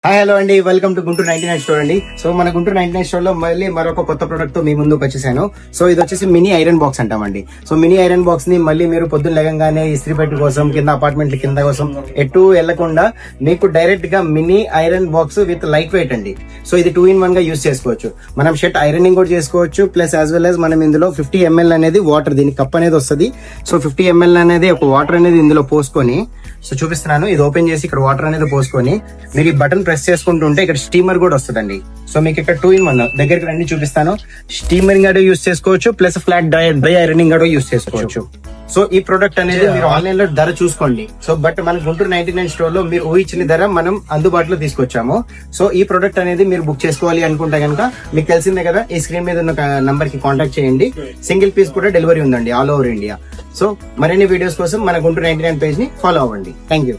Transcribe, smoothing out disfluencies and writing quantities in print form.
Hi hello అండి, welcome to Guntur 99 store అండి. So మన గుంటూరు 99 స్టోర్ లో మళ్ళీ మరొక కొత్త ప్రొడక్ట్ తో మీ ముందుకు వచ్చేసాను. సో ఇది వచ్చేసి మినీ ఐరన్ బాక్స్ అంటామండి. సో మినీ ఐరన్ బాక్స్ ని మళ్ళీ మీరు పొద్దున్న లేగంగానే ఇస్త్రీ పెట్టు కోసం, కింద అపార్ట్మెంట్ కింద కోసం ఎటు వెళ్లకుండా మీకు డైరెక్ట్ గా mini iron box with light weight అండి. సో ఇది 2-in-1 గా యూజ్ చేసుకోవచ్చు. మనం షర్ట్ ఐరనింగ్ కూడా చేసుకోవచ్చు. ప్లస్ యాజ్ వెల్ యాజ్ మనం ఇందులో 50 ml అనేది వాటర్, దీని కప్ అనేది వస్తుంది. సో 50 ml అనేది ఒక వాటర్ అనేది ఇందులో పోసుకొని, సో చూపిస్తున్నాను, ఇది ఓపెన్ చేసి ఇక్కడ వాటర్ అనేది పోసుకొని మీరు ఈ బటన్ ప్రెస్ చేసుకుంటుంటే ఇక్కడ స్టీమర్ కూడా వస్తుందండి. సో మీకు ఇక్కడ 2-in-1 దగ్గరికి రండి చూపిస్తాను. స్టీమరింగ్ కూడా యూజ్ చేసుకోవచ్చు, ప్లస్ ఫ్లాట్ డ్రై ఐరనింగ్ కూడా యూజ్ చేసుకోవచ్చు. సో ఈ ప్రొడక్ట్ అనేది మీరు ఆన్లైన్ లో ధర చూసుకోండి. సో బట్ మన గుంటూరు 99 స్టోర్ లో మీరు ఊహించిన ధర మనం అందుబాటులో తీసుకొచ్చాము. సో ఈ ప్రొడక్ట్ అనేది మీరు బుక్ చేసుకోవాలి అనుకుంటే కనుక మీకు తెలిసిందే కదా, ఈ స్క్రీన్ మీద ఉన్న నంబర్ కి కాంటాక్ట్ చేయండి. సింగిల్ పీస్ కూడా డెలివరీ ఉందండి ఆల్ ఓవర్ ఇండియా. సో మరిన్ని వీడియోస్ కోసం మన గుంటూరు 99 పేజ్ ని ఫాలో అవ్వండి. Thank you.